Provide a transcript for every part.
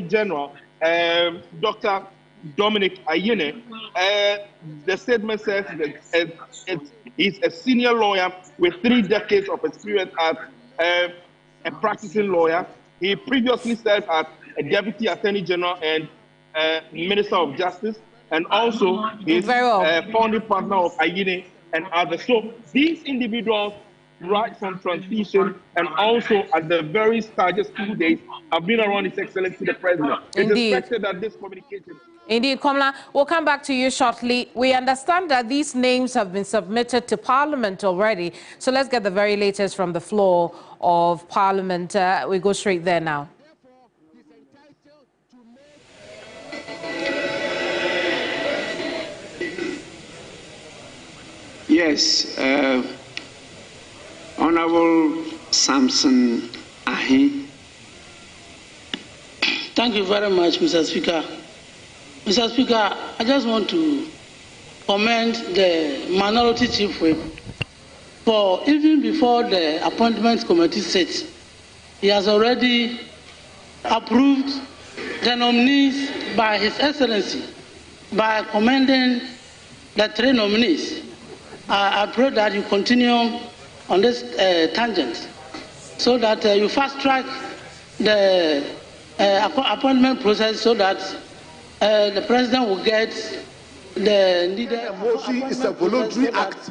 General, Dr. Dominic Ayine, the statement says that he's a senior lawyer with 3 decades of experience as a practicing lawyer. He previously served as a Deputy Attorney General and Minister of Justice, and also is a founding partner of Ayine and others. So these individuals, right from transition and also at the very starting 2 days, have been around His Excellency the President. It's expected that this communication... Indeed, Komla, we'll come back to you shortly. We understand that these names have been submitted to Parliament already. So let's get the very latest from the floor of Parliament. We go straight there now. Yes, Honorable Samson Ahi. Thank you very much, Mr. Speaker. Mr. Speaker, I just want to commend the Minority Chief Whip for, even before the Appointments Committee sits, he has already approved the nominees by His Excellency by commending the 3 nominees. I pray that you continue on this tangent so that you fast track the appointment process so that the President will get the needed... The motion is a voluntary act.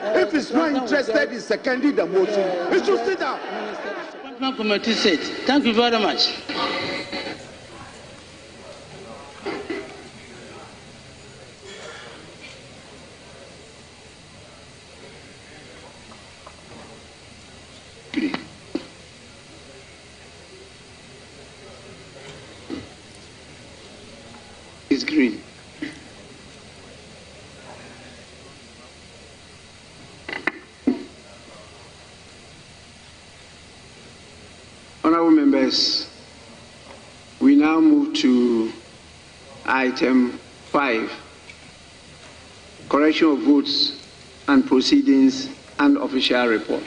If he's not interested in seconding the motion, he should sit down. Appointment Committee said. Thank you very much. It's green. Honorable members, we now move to item 5, correction of votes and proceedings and official report.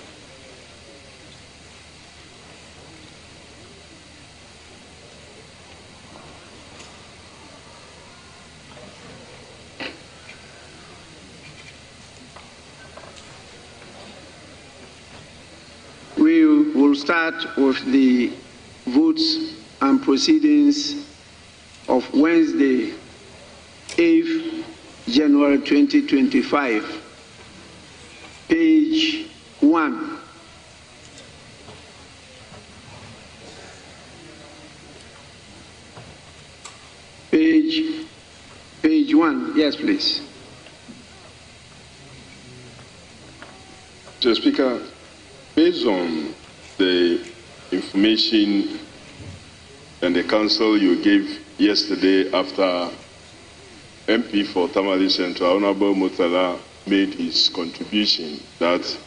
We'll start with the votes and proceedings of Wednesday, 8th January 2025, page 1. Page 1, yes, please. Mr. Speaker, based on the information and the counsel you gave yesterday after MP for Tamale Central, Honorable Mutala, made his contribution that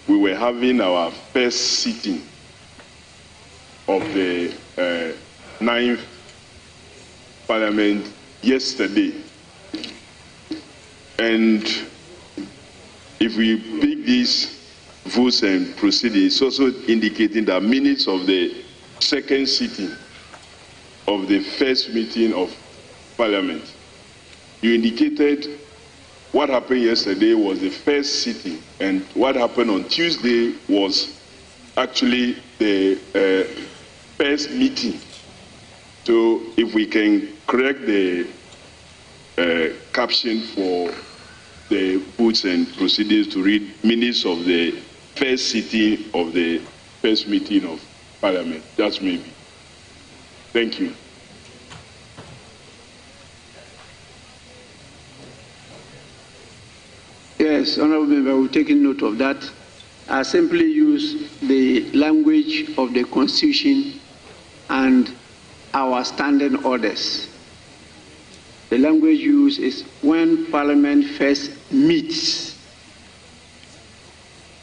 we were having our first sitting of the 9th Parliament yesterday. And if we pick these votes and proceedings, also indicating that minutes of the second sitting of the first meeting of Parliament. You indicated what happened yesterday was the first sitting, and what happened on Tuesday was actually the first meeting. So if we can correct the caption for the votes and proceedings to read minutes of the first sitting of the first meeting of Parliament. That's maybe. Thank you. Yes, Honourable Member, we've taken note of that. I simply use the language of the Constitution and our standing orders. The language used is when Parliament first meets.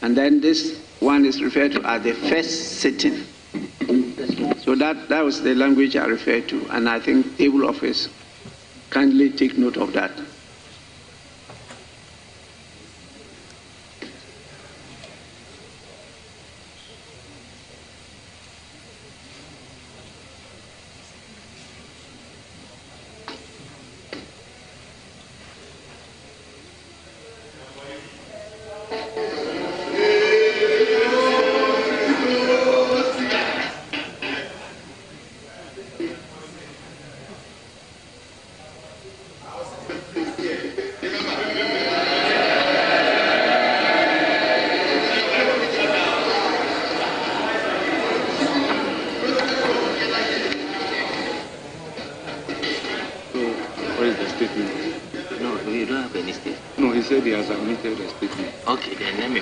And then this one is referred to as the first sitting. So that was the language I referred to, and I think table office kindly take note of that. Minister? No, he said he has submitted a statement. Okay, then let me.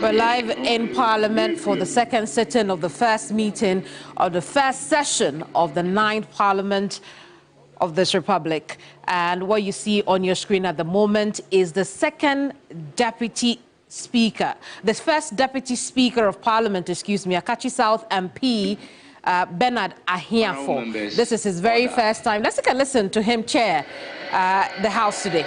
We're live in Parliament for the second sitting of the first meeting of the first session of the 9th Parliament of this Republic. And what you see on your screen at the moment is the second Deputy Speaker, the first Deputy Speaker of Parliament, Akachi South MP, Bernard Ahiafo. This is his very first time. Let's take a listen to him chair the House today.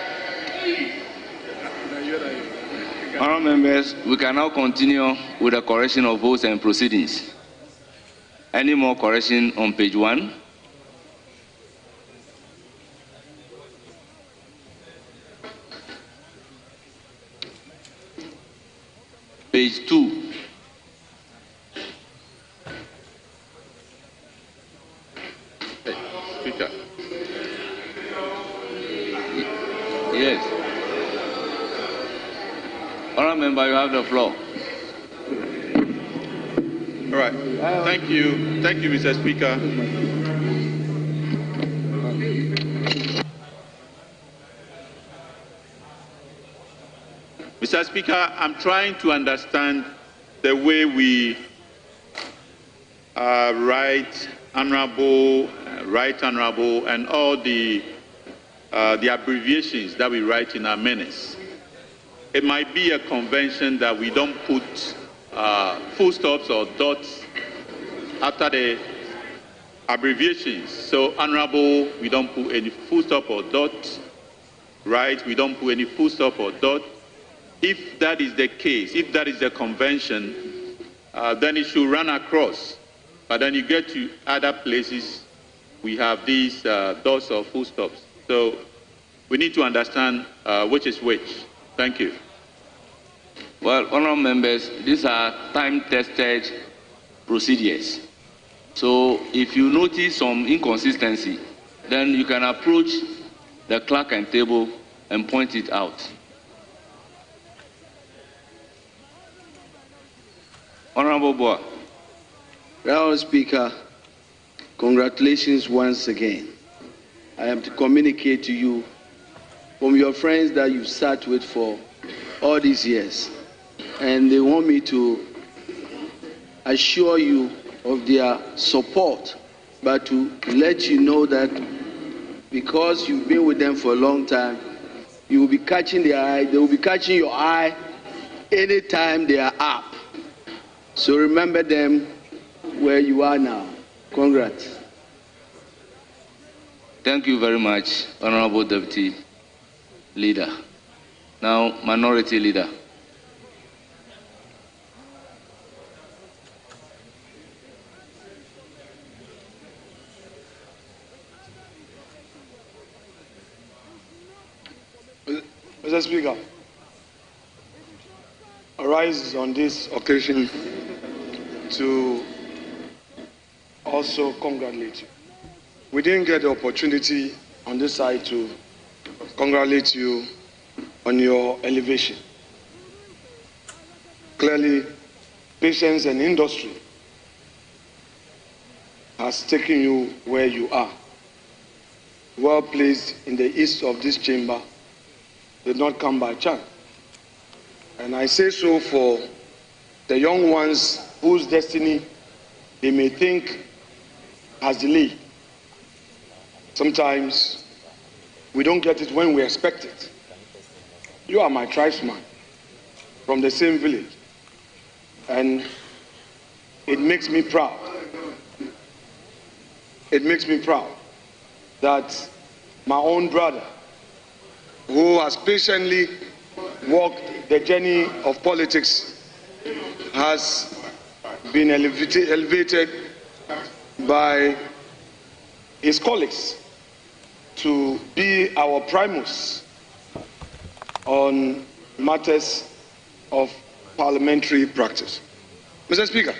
Honourable members, we can now continue with the correction of votes and proceedings. Any more correction on page 1? Page 2. Speaker. Yes. Honourable member, you have the floor. All right. Thank you, Mr. Speaker. Mr. Speaker, I'm trying to understand the way we right honourable, and all the abbreviations that we write in our minutes. It might be a convention that we don't put full stops or dots after the abbreviations. So honourable, we don't put any full stop or dot. Right, we don't put any full stop or dot. If that is the case, if that is the convention, then it should run across. But then you get to other places, we have these dots or full stops. So we need to understand which is which. Thank you. Well, honourable members, these are time-tested procedures. So if you notice some inconsistency, then you can approach the clerk and table and point it out. Honourable Boa. Honourable Speaker, congratulations once again. I am to communicate to you from your friends that you've sat with for all these years, and they want me to assure you of their support, but to let you know that because you've been with them for a long time, you will be catching their eye, they will be catching your eye anytime they are up. So remember them where you are now. Congrats. Thank you very much, Honourable Deputy Leader. Now, Minority Leader. Mr. Speaker, I rise on this occasion to also congratulate you. We didn't get the opportunity on this side to congratulate you on your elevation. Clearly, patience and industry has taken you where you are. Well placed in the east of this chamber did not come by chance. And I say so for the young ones whose destiny they may think has delayed. Sometimes we don't get it when we expect it. You are my tribesman from the same village, and it makes me proud. It makes me proud that my own brother, who has patiently walked the journey of politics, has been elevated by his colleagues to be our primus on matters of parliamentary practice. Mr. Speaker,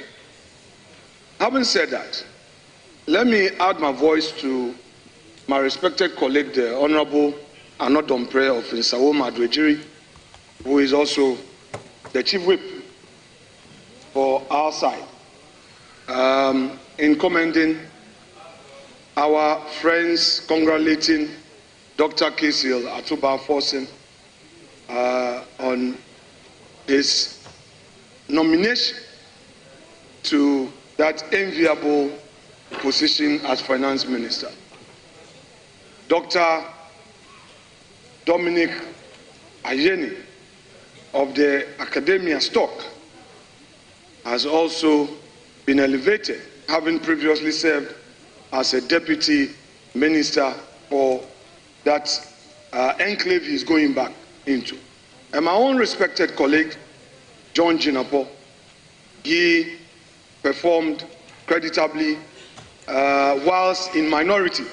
having said that, let me add my voice to my respected colleague, the Honorable Anodompre of Nsawoma Adwejiri, who is also the Chief Whip for our side, in commending our friends, congratulating Dr. Kisil Atuba Forsen on his nomination to that enviable position as Finance Minister. Dr. Dominic Ayeni of the Academia Stock has also been elevated, having previously served as a deputy minister for that enclave he is going back into. And my own respected colleague, John Jinapo, he performed creditably whilst in minority.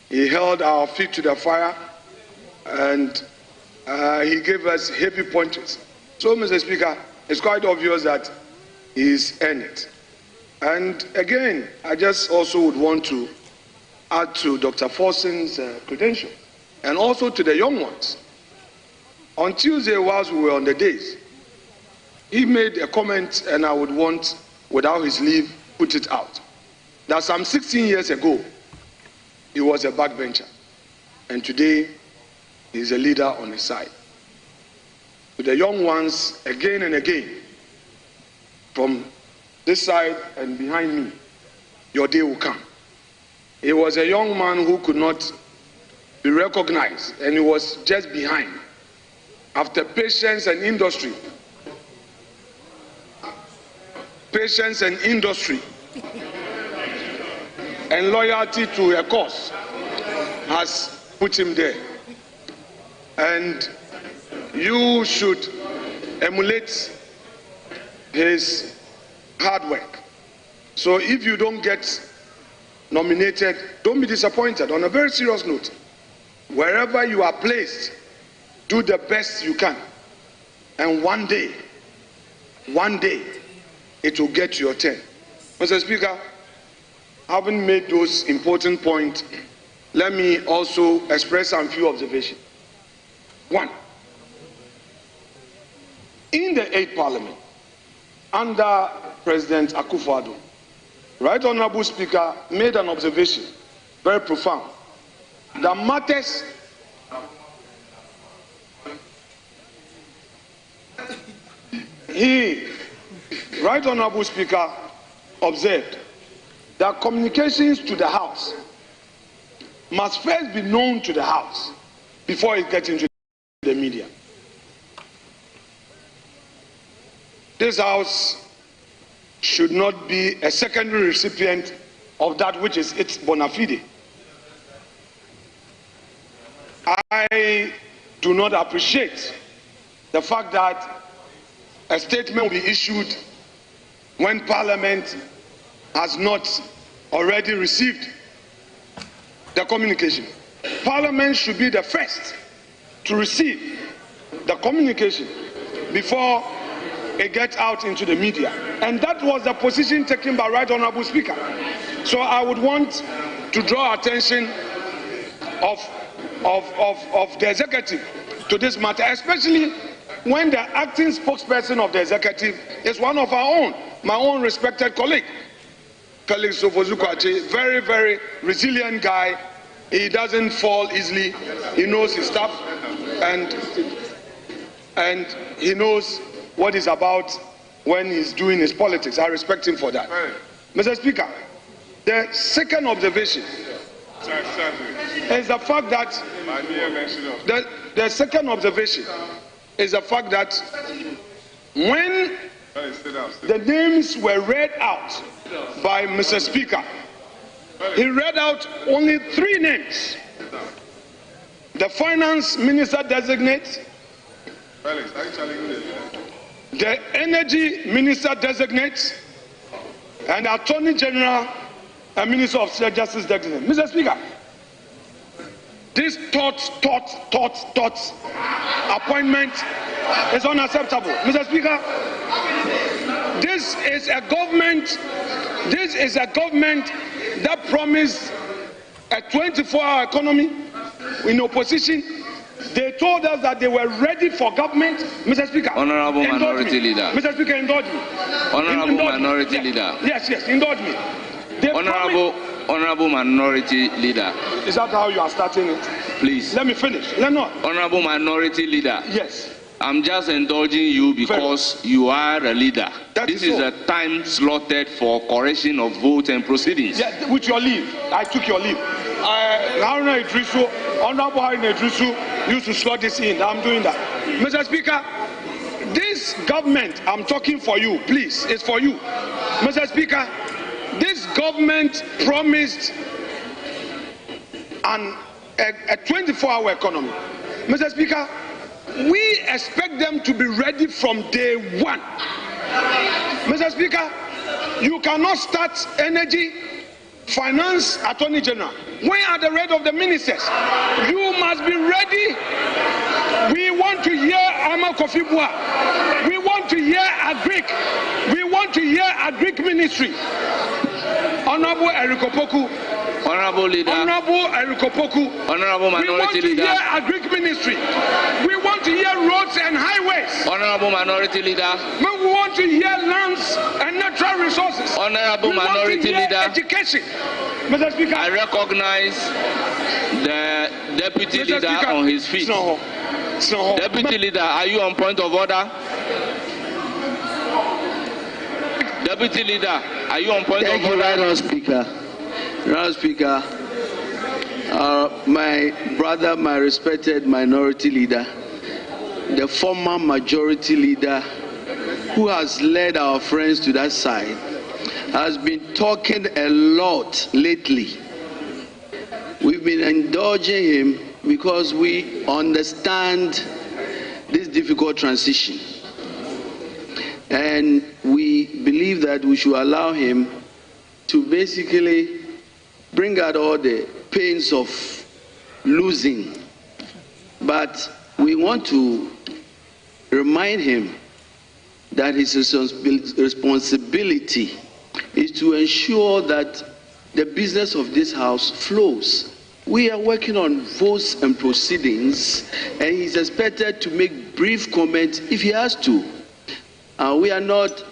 He held our feet to the fire and he gave us heavy punches. So, Mr. Speaker, it's quite obvious that he's earned it. And again, I just also would want to add to Dr. Forsen's credentials and also to the young ones. On Tuesday, whilst we were on the days, he made a comment, and I would want, without his leave, put it out, that some 16 years ago, he was a backbencher, and today, he's a leader on his side. To the young ones, again and again, from this side and behind me, your day will come. He was a young man who could not be recognized, and he was just behind. After patience and industry, and loyalty to a cause has put him there. And you should emulate his hard work. So if you don't get nominated, don't be disappointed. On a very serious note, wherever you are placed, do the best you can. And one day, it will get to your turn. Mr. Speaker, having made those important points, let me also express some few observations. One, in the 8th Parliament, under President Akufo-Addo, Right Honorable Speaker made an observation, very profound, that matters Right Honorable Speaker observed that communications to the House must first be known to the House before it gets into the media. This House should not be a secondary recipient of that which is its bona fide. I do not appreciate the fact that a statement will be issued when Parliament has not already received the communication. Parliament should be the first to receive the communication before it gets out into the media. And that was the position taken by Right Honorable Speaker. So I would want to draw attention of the executive to this matter, especially when the acting spokesperson of the executive is one of our own, my own respected colleague, Felix Sofozu-Kwakye, very, very resilient guy. He doesn't fall easily. He knows his stuff, and he knows what he's about when he's doing his politics. I respect him for that. Right. Mr. Speaker, the second observation is the fact that the second observation is the fact that when the names were read out by Mr. Speaker, he read out only 3 names. The Finance Minister designate, the Energy Minister designate, and Attorney General a Minister of Justice designate. Mr. Speaker, this thoughts appointment is unacceptable. Mr. Speaker, this is a government that promised a 24-hour economy in opposition. They told us that they were ready for government. Mr. Speaker, Honorable Minority Leader. Mr. Speaker, indulge me. Honorable Minority Leader. Yes, indulge me. Honorable Minority Leader. Is that how you are starting it? Please. Let me finish. Let me. Honorable Minority Leader. Yes. I'm just indulging you because you are a leader. This is a time slotted for correction of vote and proceedings. Yeah, with your leave. I took your leave. Honorable Haruna Idrisu used to slot this in. I'm doing that. Mr. Speaker, this government, I'm talking for you, please, it's for you. Mr. Speaker, this government promised a 24-hour economy. Mr. Speaker, we expect them to be ready from day one. Mr. Speaker, you cannot start energy, finance, attorney general. When are the rest of the ministers? You must be ready. We want to hear Ama Kofi Bua. We want to hear Agric. We want to hear Agric Ministry. Honorable Erikopoku. Honorable Leader. Honorable Erikopoku. Honorable Minority Leader. We want to hear Agric Ministry. We want to hear roads and highways. Honorable Minority Leader. We want to hear lands and natural resources. Honorable Minority Leader. Education. Mr. Speaker, I recognize the Deputy Leader on his feet. Deputy Leader, are you on point of order? Deputy Leader, are you on point of order? Thank you, Madam Speaker. Madam Speaker, my brother, my respected Minority Leader, the former Majority Leader, who has led our friends to that side, has been talking a lot lately. We've been indulging him because we understand this difficult transition. And we believe that we should allow him to basically bring out all the pains of losing. But we want to remind him that his responsibility is to ensure that the business of this house flows. We are working on votes and proceedings, and he's expected to make brief comments if he has to. We are not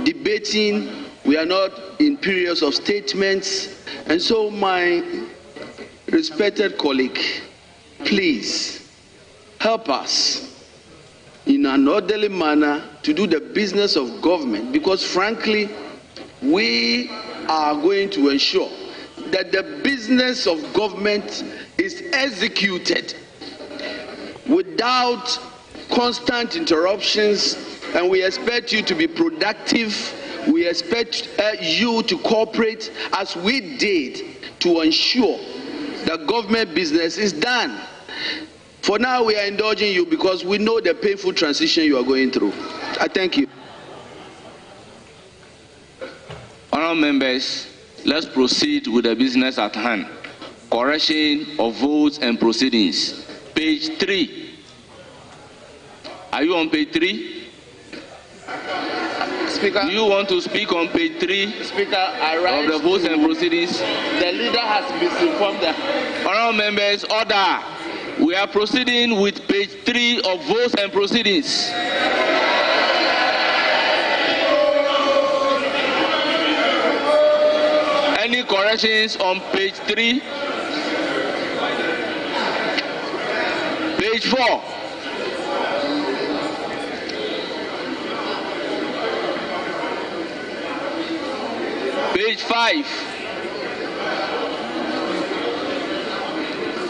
debating, we are not in periods of statements, and so my respected colleague, please help us in an orderly manner to do the business of government, because frankly, we are going to ensure that the business of government is executed without constant interruptions, and we expect you to be productive. We expect you to cooperate as we did to ensure that government business is done. For now, we are indulging you because we know the painful transition you are going through. I thank you. Honourable members, let's proceed with the business at hand. Correction of votes and proceedings. Page 3. Are you on page 3? Speaker, do you want to speak on page 3 Speaker, I of the votes and proceedings? The leader has misinformed them. Honourable members, order. We are proceeding with page 3 of votes and proceedings. Any corrections on page 3? Page 4. Page 5.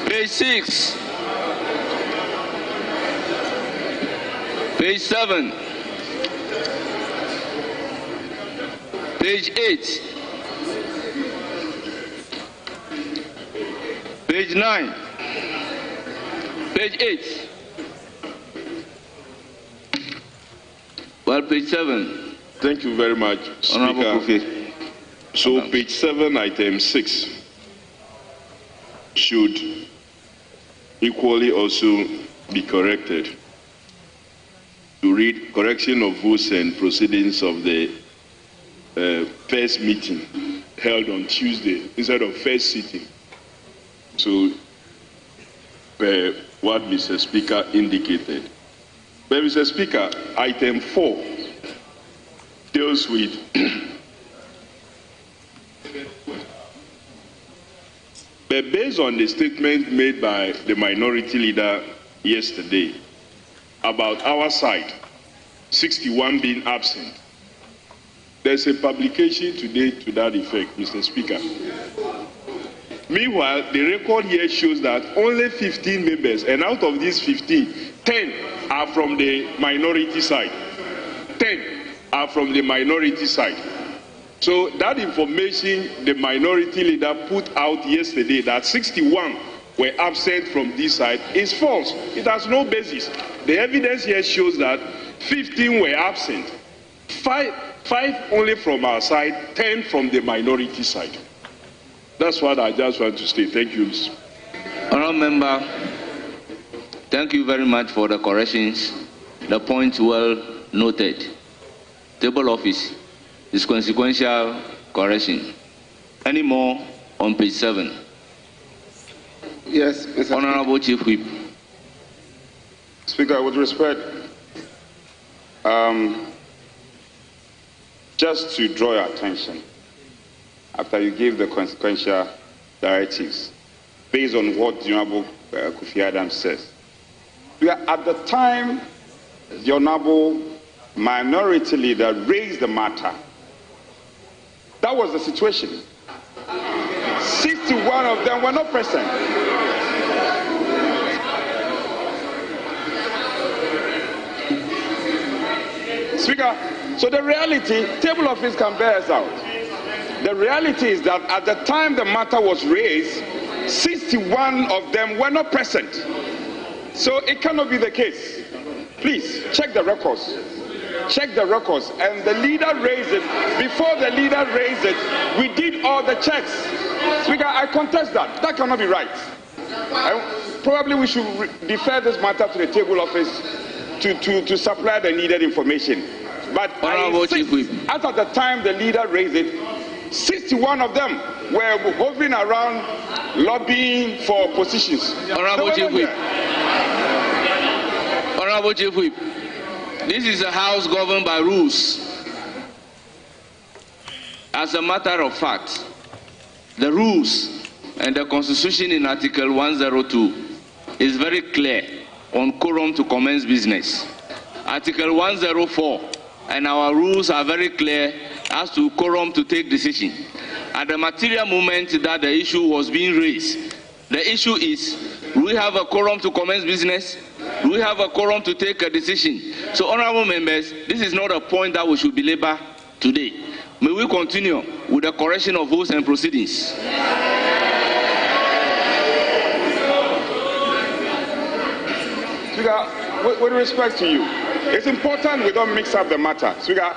Page 6. Page 7. Page 8. Page 9. Page 8. Well, page 7. Thank you very much, Speaker. So page 7, item 6 should equally also be corrected to read correction of votes and proceedings of the first meeting held on Tuesday instead of first sitting. So what Mr. Speaker indicated. But Mr. Speaker, item 4 deals with but based on the statement made by the minority leader yesterday about our side, 61 being absent, there's a publication today to that effect, Mr. Speaker. Meanwhile, the record here shows that only 15 members, and out of these 15, 10 are from the minority side. 10 are from the minority side. So that information the minority leader put out yesterday, that 61 were absent from this side, is false. It has no basis. The evidence here shows that 15 were absent, 5 only from our side, 10 from the minority side. That's what I just want to state. Thank you, Mr. Honourable Member, thank you very much for the corrections. The point well noted. Table office is consequential correction. Any more on page 7? Yes, Mr. Honourable Chief Whip. Speaker, with respect, just to draw your attention, after you gave the consequential directives, based on what the Honourable Kofi Adams says, we are at the time the Honourable minority leader raised the matter. That was the situation. 61 of them were not present. Speaker, so the reality, table office can bear us out. The reality is that at the time the matter was raised, 61 of them were not present. So it cannot be the case. Please, check the records. Check the records. And the leader raised it. Before the leader raised it, we did all the checks. Speaker, I contest that. That cannot be right. Probably we should defer this matter to the table office to supply the needed information. But I insist, as at the time the leader raised it, 61 of them were hovering around lobbying for positions. Honourable Chief Whip. Honourable Chief Whip. This is a house governed by rules. As a matter of fact, the rules and the Constitution in Article 102 is very clear on quorum to commence business. Article 104 and our rules are very clear as to quorum to take decision. At the material moment that the issue was being raised, the issue is, do we have a quorum to commence business? Do we have a quorum to take a decision? So, honourable members, this is not a point that we should belabor today. May we continue with the correction of votes and proceedings. Speaker, with respect to you, it's important we don't mix up the matter. Speaker,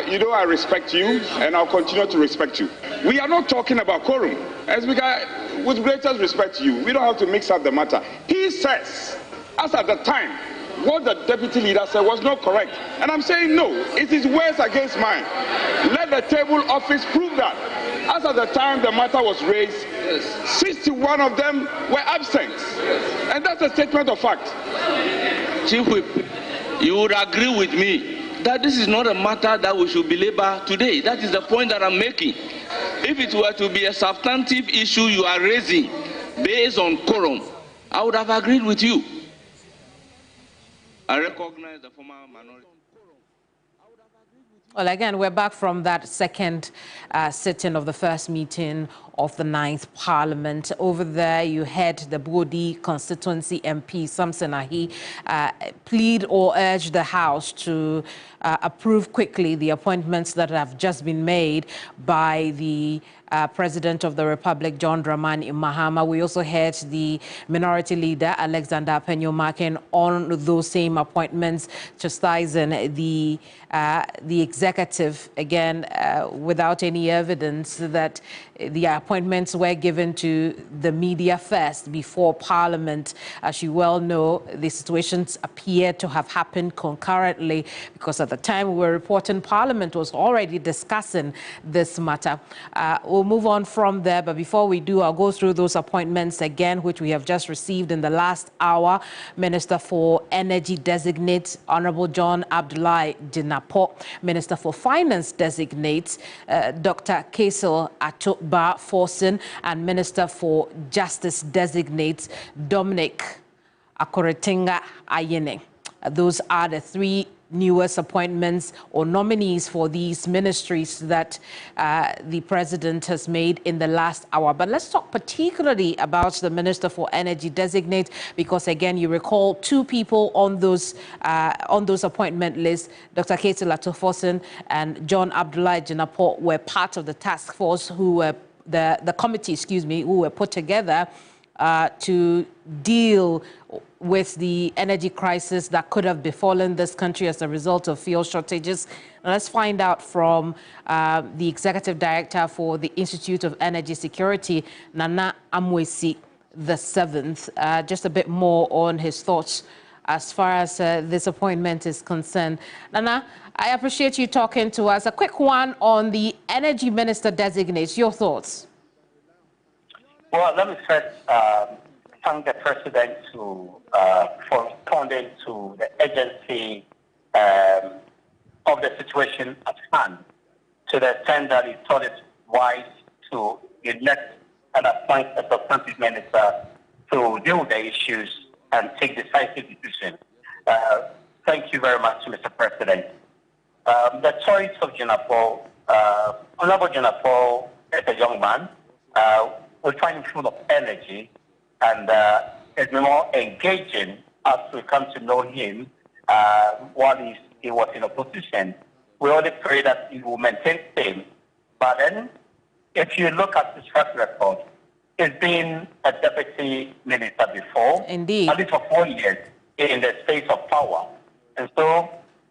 you know I respect you, and I'll continue to respect you. We are not talking about quorum. And Speaker, with greatest respect to you, we don't have to mix up the matter. He says, as at the time, what the deputy leader said was not correct. And I'm saying no, it is words against mine. Let the table office prove that. As at the time the matter was raised, 61 of them were absent. And that's a statement of fact. Chief Whip, you would agree with me that this is not a matter that we should belabor today. That is the point that I'm making. If it were to be a substantive issue you are raising based on quorum, I would have agreed with you. I recognize the former minority. Well, again, we're back from that second sitting of the first meeting of the 9th Parliament. Over there, you had the Bodi constituency MP, Samson Ahi, plead or urge the House to approve quickly the appointments that have just been made by the President of the Republic, John Dramani Mahama. We also heard the Minority Leader, Alexander Penyo-Markin, on those same appointments, chastising the executive, again, without any evidence that the appointments were given to the media first before Parliament. As you well know, the situations appear to have happened concurrently, because at the time we were reporting, Parliament was already discussing this matter. We'll move on from there, but before we do, I'll go through those appointments again, which we have just received in the last hour. Minister for Energy Designate, Honorable John Abdullahi Jinapor. Minister for Finance Designate, Dr. Kaisel Atoba Forson, and Minister for Justice Designate, Dominic Akuritinga Ayene. Those are the three newest appointments or nominees for these ministries that the president has made in the last hour. But let's talk particularly about the Minister for Energy Designate, because again, you recall two people on those appointment lists, Dr. Kaisel Atoforson and John Abdullahi Jinapor, were part of the task force who were the committee, who were put together to deal with the energy crisis that could have befallen this country as a result of fuel shortages. Now, let's find out from the Executive Director for the Institute of Energy Security, Nana Amwesi the 7th, just a bit more on his thoughts as far as this appointment is concerned. Nana, I appreciate you talking to us. A quick one on the Energy Minister Designate. Your thoughts? Well, let me first thank the President for responding to the urgency of the situation at hand, to the extent that he thought it wise to elect and appoint a substantive minister to deal with the issues and take decisive decisions. Thank you very much, Mr. President. The choice of Jinapor, Honorable Jinapor is a young man. We find him full of energy, and it's more engaging as we come to know him while he was in opposition. We only pray that he will maintain same. But then, if you look at his track record, he's been a deputy minister before, indeed, at least for 4 years in the space of power. And so,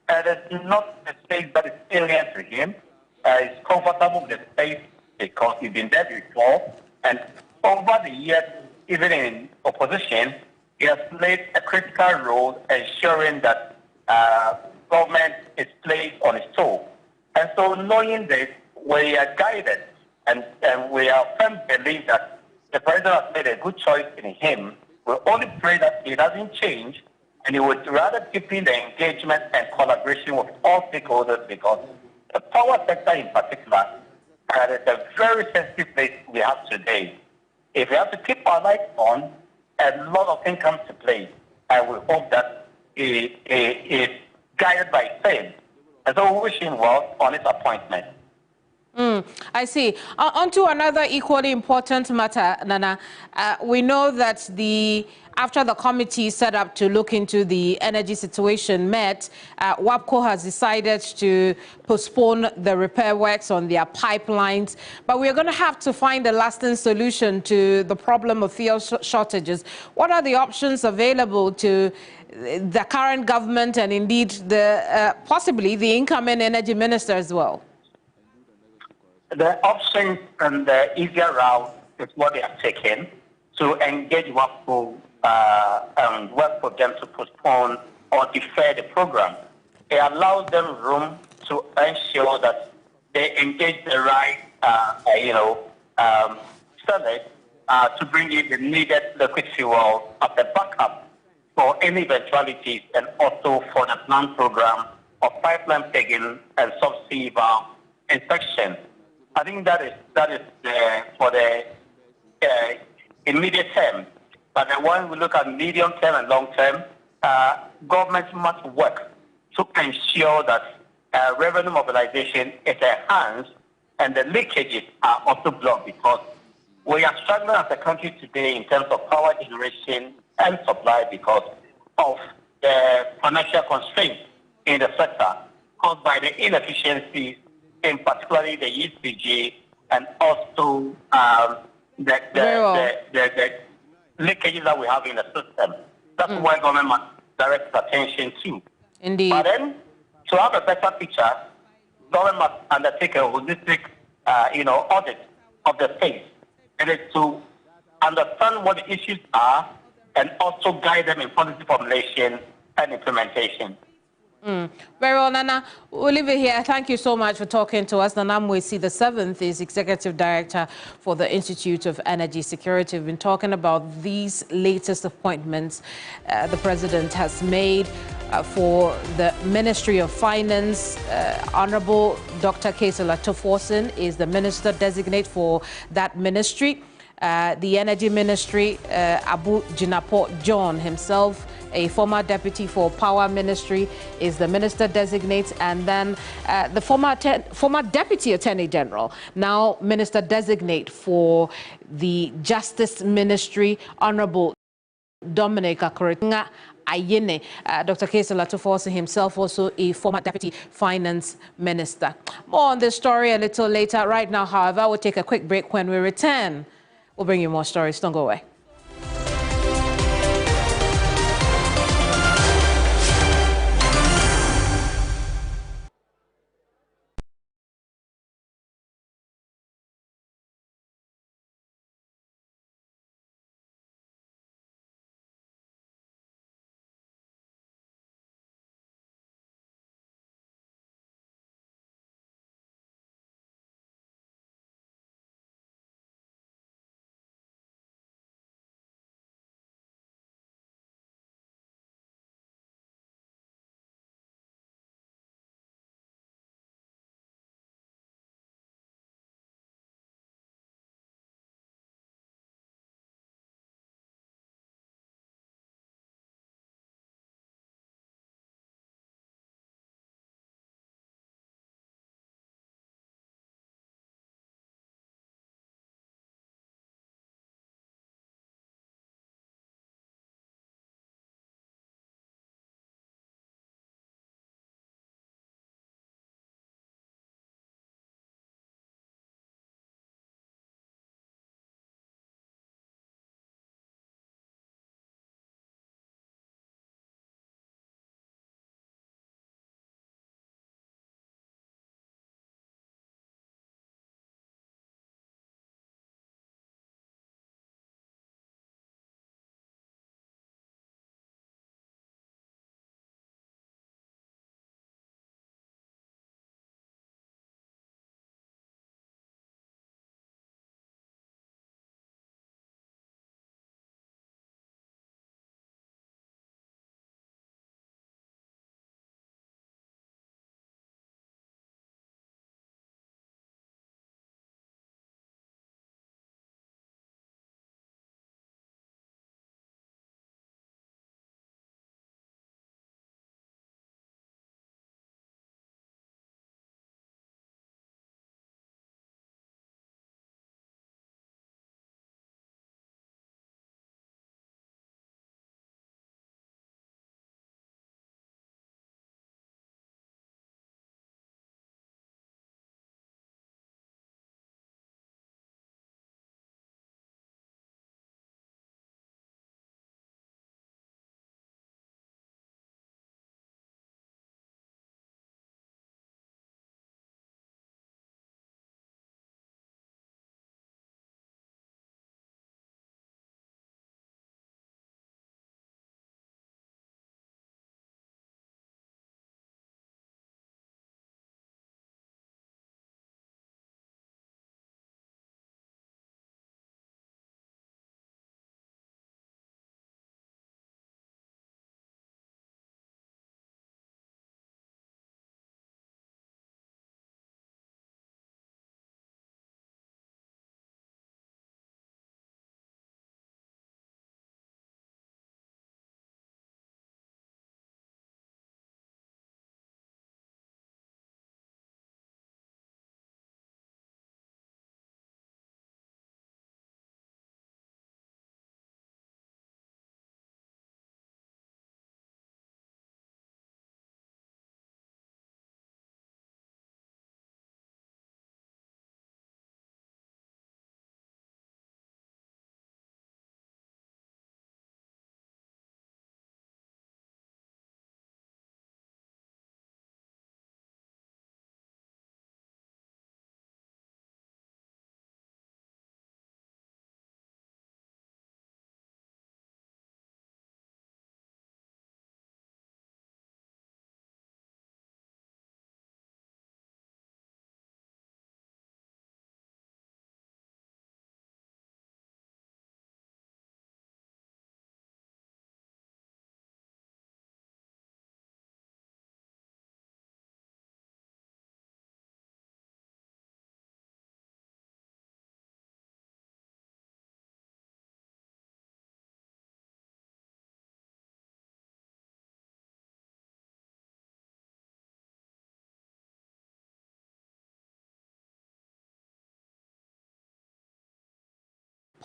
there's not the space that is alien to him. He's comfortable with the space because he's been there before. And over the years, even in opposition, he has played a critical role ensuring that government is placed on its toe. And so knowing this, we are guided and we are firm believe that the President has made a good choice in him. We only pray that he doesn't change and he would rather deepen the engagement and collaboration with all stakeholders, because the power sector in particular is a very sensitive place we have today. If we have to keep our lights on, a lot of things come to play, and we hope that it is guided by faith. And so we wish him well on his appointment. I see. On to another equally important matter, Nana. We know that after the committee set up to look into the energy situation met, WAPCO has decided to postpone the repair works on their pipelines. But we're going to have to find a lasting solution to the problem of fuel shortages. What are the options available to the current government and indeed possibly the incoming energy minister as well? The options and the easier route is what they have taken to engage WAPCO and work for them to postpone or defer the program. It allows them room to ensure that they engage the right, service to bring in the needed liquid fuel as a backup for any eventualities, and also for the planned program of pipeline pegging and subsea valve inspection. I think that is for the immediate term. But when we look at medium term and long term, governments must work to ensure that revenue mobilization is enhanced and the leakages are also blocked, because we are struggling as a country today in terms of power generation and supply because of the financial constraints in the sector caused by the inefficiencies, in particularly the ECG, and also the leakages that we have in the system. That's why government must direct attention to. Indeed. But then, to have a better picture, government must undertake a holistic, audit of the space. It is to understand what the issues are and also guide them in policy formulation and implementation. Very well, Nana. We'll leave it here. Thank you so much for talking to us. Nana Mwesi the seventh is Executive Director for the Institute of Energy Security. We've been talking about these latest appointments the President has made for the Ministry of Finance. Honorable Dr. Kesela Toforson is the Minister Designate for that ministry. The Energy Ministry, Abu Jinapo John himself, a former deputy for Power Ministry, is the Minister Designate, and then the former Deputy Attorney General, now Minister Designate for the Justice Ministry, Honorable Dominic Akuritinga Ayene. Dr. Kesela Toforson himself, also a former Deputy Finance Minister. More on this story a little later. Right now, however, we'll take a quick break. When we return, we'll bring you more stories. Don't go away.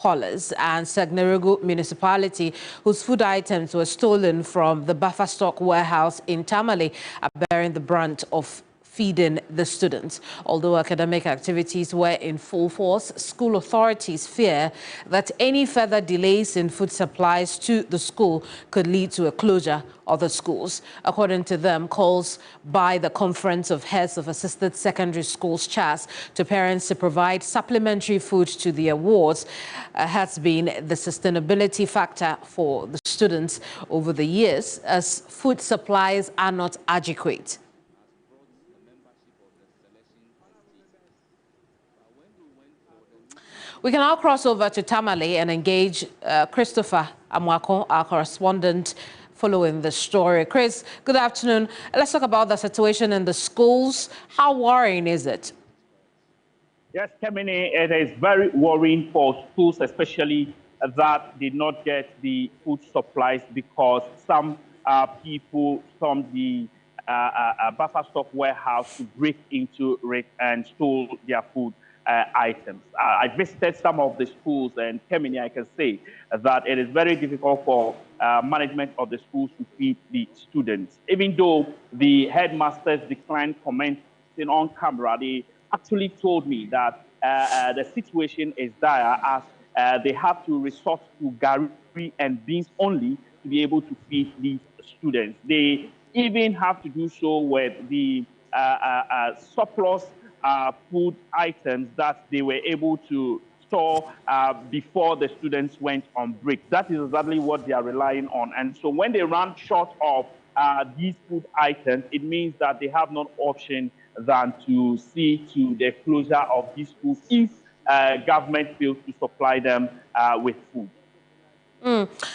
Polis and Sagnerego Municipality, whose food items were stolen from the buffer stock warehouse in Tamale, are bearing the brunt of feeding the students. Although academic activities were in full force, school authorities fear that any further delays in food supplies to the school could lead to a closure of the schools. According to them, calls by the Conference of Heads of Assisted Secondary Schools, CHAS, to parents to provide supplementary food to their wards has been the sustainability factor for the students over the years, as food supplies are not adequate. We can now cross over to Tamale and engage Christopher Amwako, our correspondent, following the story. Chris, good afternoon. Let's talk about the situation in the schools. How worrying is it? Yes, Kemini, it is very worrying for schools, especially that did not get the food supplies because some people from the buffer stock warehouse to break into it and stole their food items. I visited some of the schools, and Kemini, I can say that it is very difficult for management of the schools to feed the students. Even though the headmasters declined commenting on camera, they actually told me that the situation is dire as they have to resort to gari and beans only to be able to feed these students. They even have to do so with the surplus food items that they were able to store before the students went on break. That is exactly what they are relying on. And so when they run short of these food items, it means that they have no option than to see to the closure of these schools if government fails to supply them with food.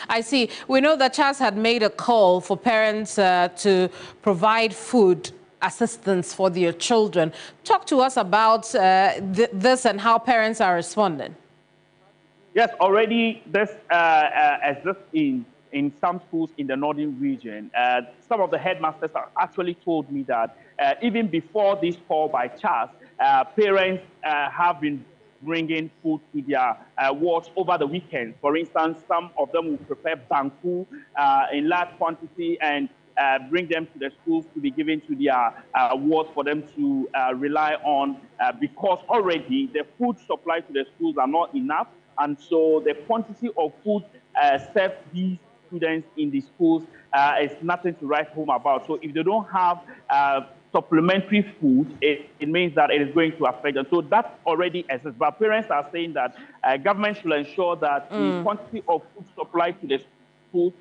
I see. We know that CHAS had made a call for parents to provide food assistance for their children. Talk to us about this and how parents are responding. Yes, already this exists in some schools in the northern region. Some of the headmasters actually told me that even before this call by CHAS, parents have been bringing food to their wards over the weekend. For instance, some of them will prepare banku in large quantity and bring them to the schools to be given to their wards for them to rely on because already the food supply to the schools are not enough. And so the quantity of food served these students in the schools is nothing to write home about. So if they don't have supplementary food, it means that it is going to affect them. So that already exists. But parents are saying that government should ensure that the quantity of food supply to the schools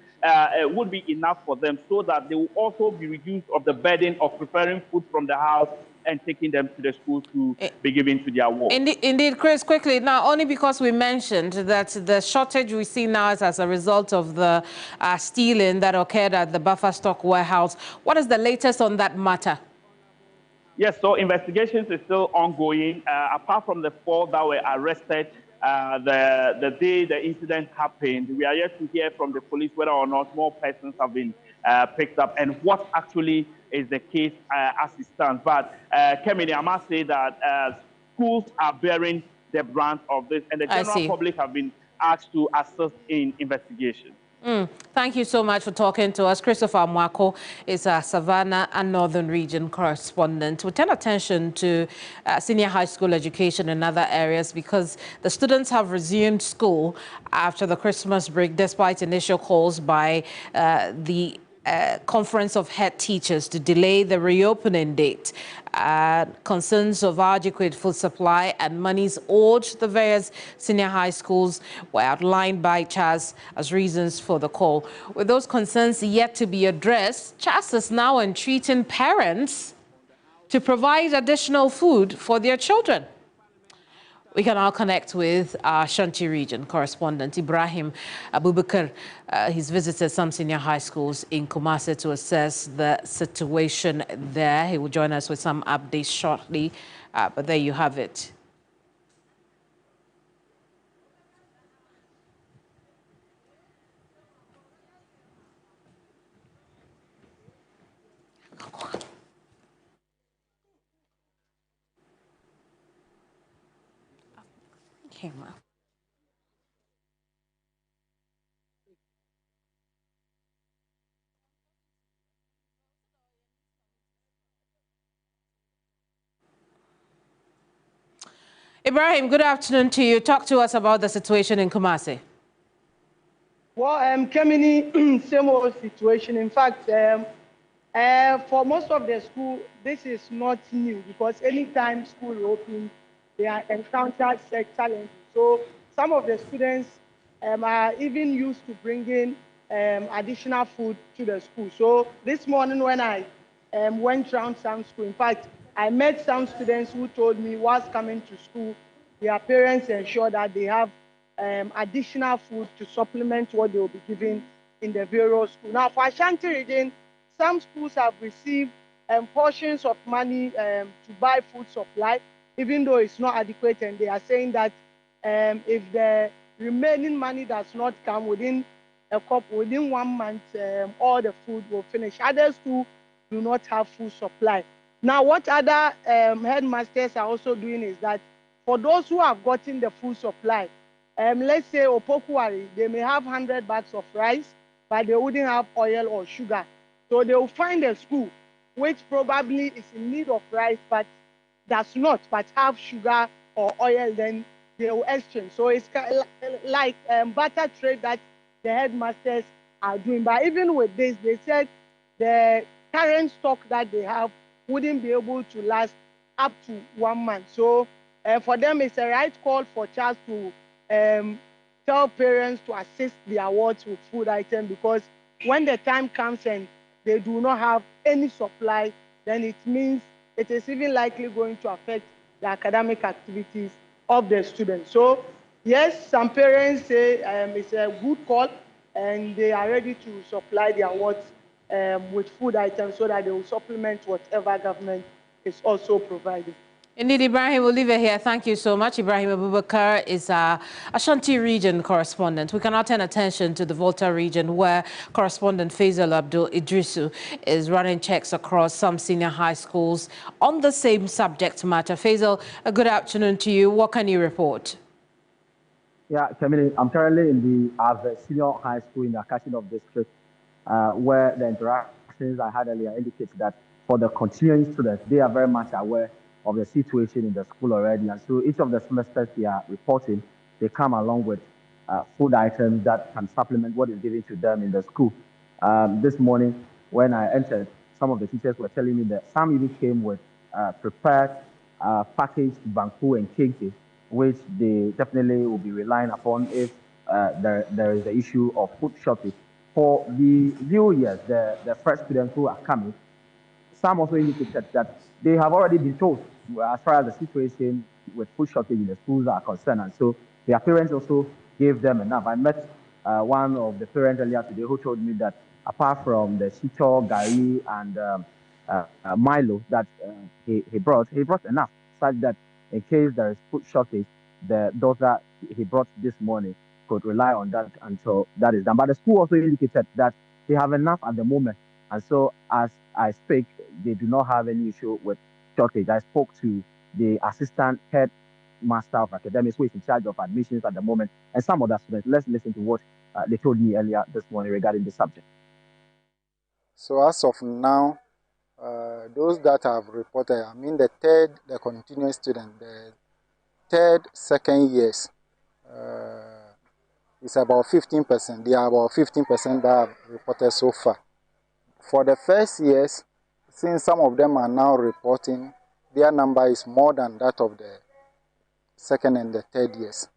would be enough for them so that they will also be reduced of the burden of preparing food from the house and taking them to the schools to be given to their wards. Indeed, Chris, quickly, now, only because we mentioned that the shortage we see now is as a result of the stealing that occurred at the buffer stock warehouse. What is the latest on that matter? Yes, so investigations is still ongoing. Apart from the 4 that were arrested, the day the incident happened, we are yet to hear from the police whether or not more persons have been picked up and what actually is the case as it stands. But Kemini, I must say that schools are bearing the brunt of this, and the general public have been asked to assist in investigation. Thank you so much for talking to us. Christopher Mwako is a Savannah and Northern Region correspondent. We turn attention to senior high school education in other areas because the students have resumed school after the Christmas break, despite initial calls by the Conference of Head Teachers to delay the reopening date. Concerns of adequate food supply and monies owed the various senior high schools were outlined by CHAS as reasons for the call. With those concerns yet to be addressed, CHAS is now entreating parents to provide additional food for their children. We can now connect with our Shanti region correspondent, Ibrahim Abubakar. He's visited some senior high schools in Kumasi to assess the situation there. He will join us with some updates shortly, but there you have it. Okay, well. Ibrahim, good afternoon to you. Talk to us about the situation in Kumasi. Well, Kemini, same old situation. In fact, for most of the school, this is not new because anytime school opens, they are encountered such challenges. So some of the students are even used to bringing additional food to the school. So this morning when I went around some school, in fact, I met some students who told me whilst coming to school, their parents ensure that they have additional food to supplement what they will be given in the various schools. Now, for Ashanti region, some schools have received portions of money to buy food supply, even though it's not adequate, and they are saying that if the remaining money does not come within 1 month, all the food will finish. Other schools do not have food supply. Now, what other headmasters are also doing is that for those who have gotten the food supply, let's say Opokuwari, they may have 100 bags of rice, but they wouldn't have oil or sugar. So they will find a school which probably is in need of rice, but does not, but have sugar or oil, then they will exchange. So it's like barter trade that the headmasters are doing. But even with this, they said the current stock that they have wouldn't be able to last up to 1 month. So for them, it's a right call for child to tell parents to assist their wards with food items, because when the time comes and they do not have any supply, then it means it is even likely going to affect the academic activities of the students. So yes, some parents say it's a good call and they are ready to supply their wards with food items so that they will supplement whatever government is also providing. Indeed, Ibrahim, we'll leave it here. Thank you so much. Ibrahim Abubakar is our Ashanti region correspondent. We can now turn attention to the Volta region, where correspondent Faisal Abdul Idrisu is running checks across some senior high schools on the same subject matter. Faisal, a good afternoon to you. What can you report? Yeah, Camille, I'm currently in the senior high school in the Akashinov district, where the interactions I had earlier indicate that for the continuing students, they are very much aware of the situation in the school already. And so each of the semesters they are reporting, they come along with food items that can supplement what is given to them in the school. This morning, when I entered, some of the teachers were telling me that some even came with prepared packaged banku and cakes, which they definitely will be relying upon if there is the issue of food shortage. For the new years, the first students who are coming, some also indicated that they have already been told as far as the situation with food shortage in the schools are concerned. And so their parents also gave them enough. I met one of the parents earlier today who told me that apart from the shito, gari, and Milo that he brought enough such that in case there is food shortage, the daughter he brought this morning could rely on that until that is done. But the school also indicated that they have enough at the moment. And so as I speak, they do not have any issue with shortage. I spoke to the assistant headmaster of academics who is in charge of admissions at the moment and some other students. Let's listen to what they told me earlier this morning regarding the subject. So as of now, those that have reported, I mean the continuing student, the second years, is about 15%. They are about 15% that have reported so far. For the first years, since some of them are now reporting, their number is more than that of the second and the third years.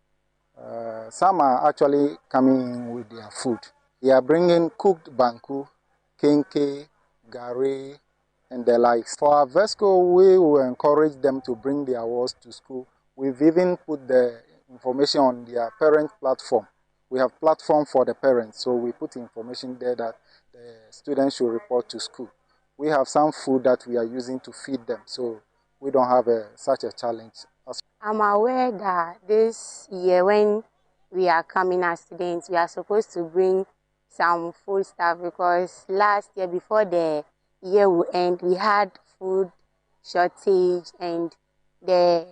Some are actually coming in with their food. They are bringing cooked banku, kenke, gari, and the likes. For our VESCO, we will encourage them to bring their awards to school. We've even put the information on their parent platform. We have platform for the parents, so we put information there that the students should report to school. We have some food that we are using to feed them, so we don't have such a challenge. I'm aware that this year when we are coming as students, we are supposed to bring some food stuff, because last year before the year will end, we had food shortage and the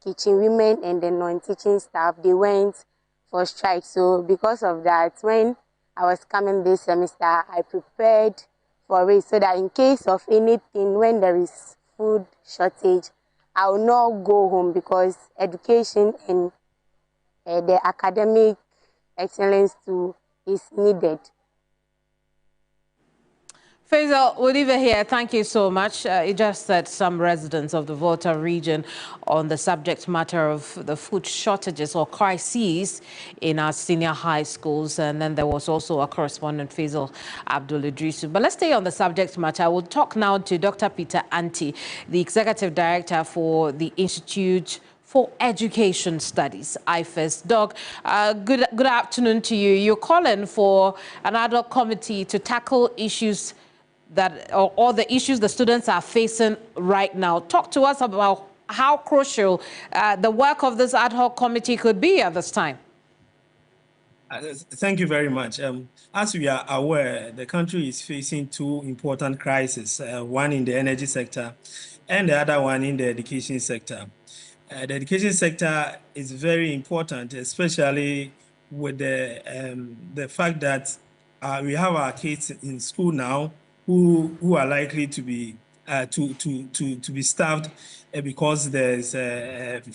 kitchen women and the non-teaching staff, they went for strike. So because of that, when I was coming this semester, I prepared for it so that in case of anything, when there is food shortage, I will not go home because education and the academic excellence too is needed. Faisal, we'll leave it here. Thank you so much. You just said some residents of the Volta region on the subject matter of the food shortages or crises in our senior high schools. And then there was also a correspondent, Faisal Abdul Idrisu. But let's stay on the subject matter. I will talk now to Dr. Peter Anti, the Executive Director for the Institute for Education Studies, IFES. Doc, good afternoon to you. You're calling for an ad hoc committee to tackle issues that all the issues the students are facing right now. Talk to us about how crucial the work of this ad hoc committee could be at this time. Thank you very much. As we are aware, the country is facing two important crises, one in the energy sector and the other one in the education sector. The education sector is very important, especially with the fact that we have our kids in school now who are likely to be starved because there's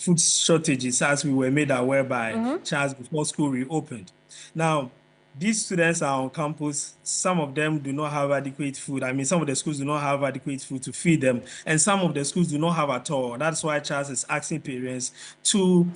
food shortages, as we were made aware by Charles before school reopened. Now, these students are on campus. Some of them do not have adequate food. I mean, some of the schools do not have adequate food to feed them, and some of the schools do not have at all. That's why Charles is asking parents to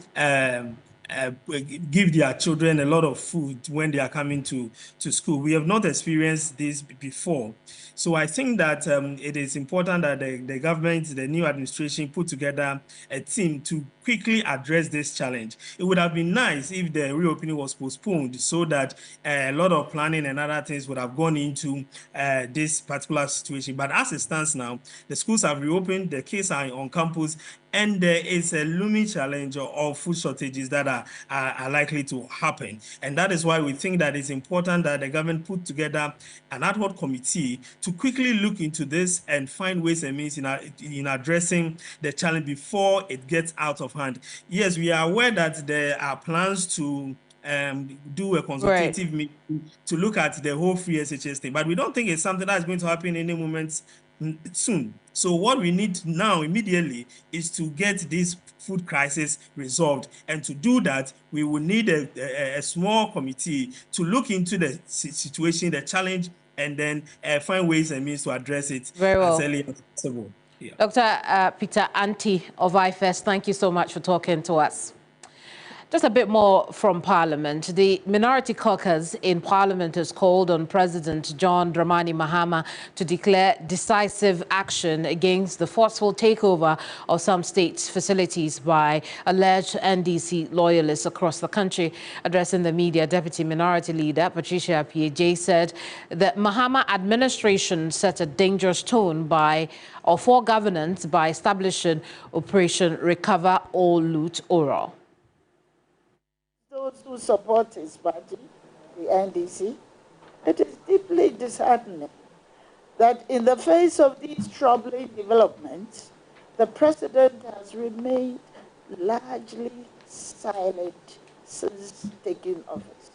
give their children a lot of food when they are coming to school. We have not experienced this before. So I think that it is important that the government, the new administration, put together a team to quickly address this challenge. It would have been nice if the reopening was postponed so that a lot of planning and other things would have gone into this particular situation. But as it stands now, the schools have reopened, the kids are on campus, and there is a looming challenge of food shortages that are likely to happen. And that is why we think that it's important that the government put together an ad hoc committee to quickly look into this and find ways and means in addressing the challenge before it gets out of hand. Yes, we are aware that there are plans to do a consultative meeting to look at the whole free SHS thing, but we don't think it's something that's going to happen any moment soon. So what we need now immediately is to get this food crisis resolved, and to do that we will need a small committee to look into the situation, the challenge, and then find ways and means to address it as early as possible. Yeah. Dr. Peter Anti of IFES, thank you so much for talking to us. Just a bit more from Parliament. The Minority Caucus in Parliament has called on President John Dramani Mahama to declare decisive action against the forceful takeover of some states' facilities by alleged NDC loyalists across the country. Addressing the media, Deputy Minority Leader Patricia P.J. said that Mahama administration set a dangerous tone for governance by establishing Operation Recover or Loot Oral. Those who support his party, the NDC, it is deeply disheartening that in the face of these troubling developments, the president has remained largely silent since taking office.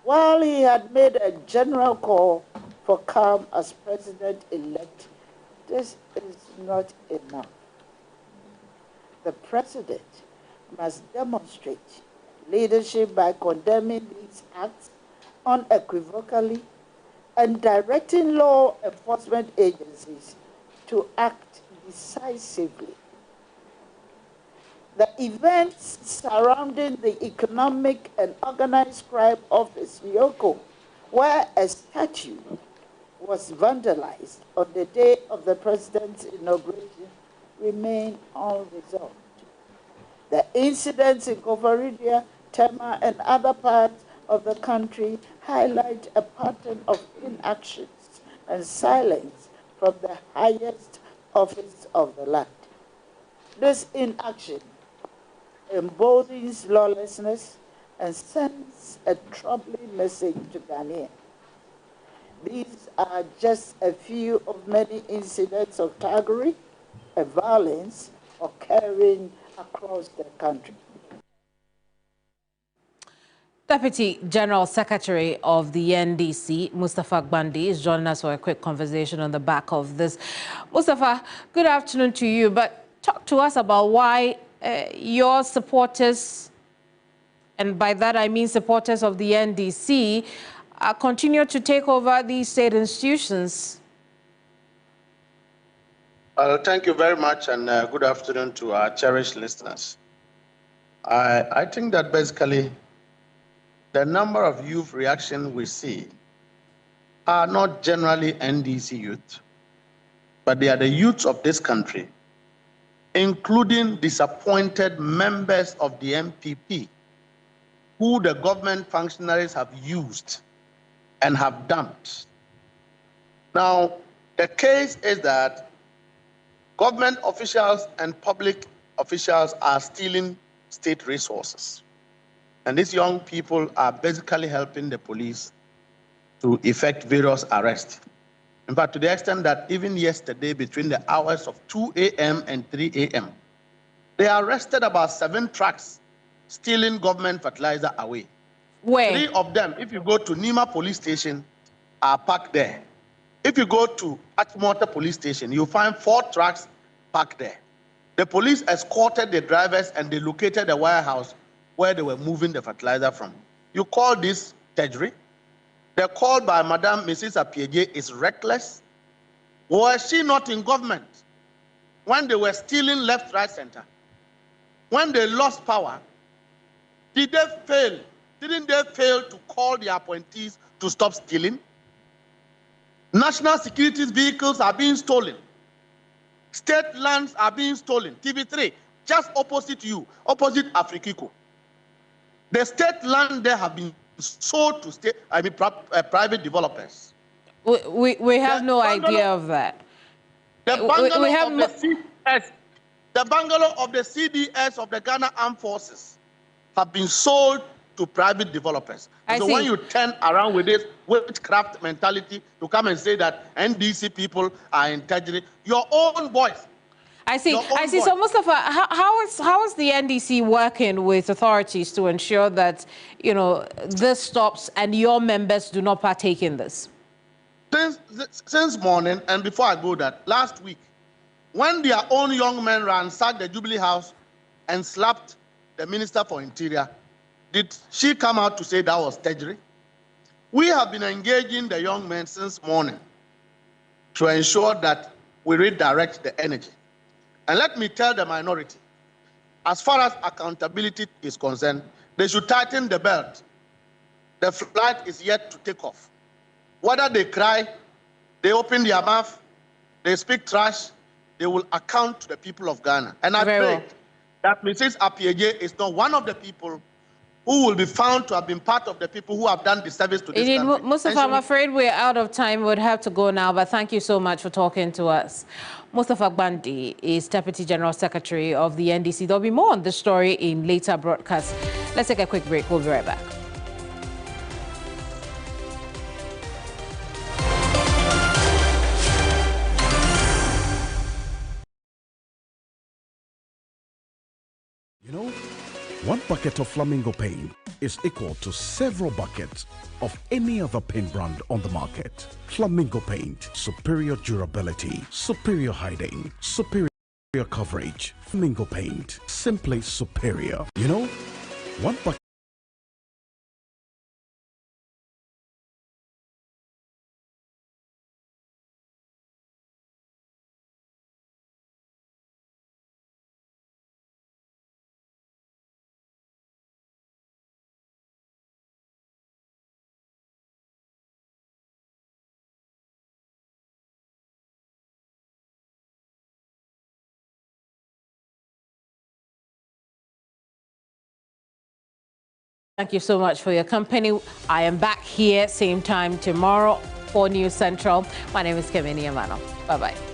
While he had made a general call for calm as president-elect, this is not enough. The president must demonstrate leadership by condemning these acts unequivocally and directing law enforcement agencies to act decisively. The events surrounding the Economic and Organized Crime Office, YOCO, where a statue was vandalized on the day of the president's inauguration, remain unresolved. The incidents in Govoridia, Tema, and other parts of the country highlight a pattern of inactions and silence from the highest office of the land. This inaction emboldens lawlessness and sends a troubling message to Ghanaians. These are just a few of many incidents of thuggery and violence occurring across the country. Deputy General Secretary of the NDC, Mustafa Gbandi, is joining us for a quick conversation on the back of this. Mustafa, good afternoon to you, but talk to us about why your supporters, and by that I mean supporters of the NDC, continue to take over these state institutions. Thank you very much, and good afternoon to our cherished listeners. I think that basically the number of youth reactions we see are not generally NDC youth, but they are the youths of this country, including disappointed members of the MPP, who the government functionaries have used and have dumped. Now, the case is that government officials and public officials are stealing state resources. And these young people are basically helping the police to effect various arrests. In fact, to the extent that even yesterday, between the hours of 2 a.m. and 3 a.m., they arrested about 7 trucks stealing government fertilizer away. Where? 3 of them, if you go to Nima police station, are parked there. If you go to Achimota police station, you'll find 4 trucks parked there. The police escorted the drivers and they located the warehouse where they were moving the fertilizer from. You call this treachery? The call by Madam Mrs. Apiege is reckless. Was she not in government when they were stealing left, right, center? When they lost power, did they fail? Didn't they fail to call the appointees to stop stealing? National security vehicles are being stolen. State lands are being stolen. TV3, just opposite you, opposite Afrikiko. The state land there have been sold to private developers. We have no idea of that. The bungalow of the CDS of the Ghana Armed Forces have been sold to private developers. So when you turn around with this witchcraft mentality to come and say that NDC people are integrity, your own voice. I see. So, Mustafa, how is the NDC working with authorities to ensure that, you know, this stops and your members do not partake in this? Since morning, and before I go that, last week, when their own young men ransacked the Jubilee House and slapped the Minister for Interior, did she come out to say that was treachery? We have been engaging the young men since morning to ensure that we redirect the energy. And let me tell the minority, as far as accountability is concerned, they should tighten the belt. The flight is yet to take off. Whether they cry, they open their mouth, they speak trash, they will account to the people of Ghana. And I pray that Mrs. Apiege is not one of the people who will be found to have been part of the people who have done the service to this country. Mustafa, I'm afraid we're out of time. We'd have to go now, but thank you so much for talking to us. Mustafa Gbandi is Deputy General Secretary of the NDC. There'll be more on this story in later broadcasts. Let's take a quick break. We'll be right back. You know, 1 bucket of Flamingo paint is equal to several buckets of any other paint brand on the market. Flamingo paint, superior durability, superior hiding, superior coverage. Flamingo paint, simply superior. You know, 1 bucket. Thank you so much for your company. I am back here same time tomorrow for News Central. My name is Kemini Amano. Bye-bye.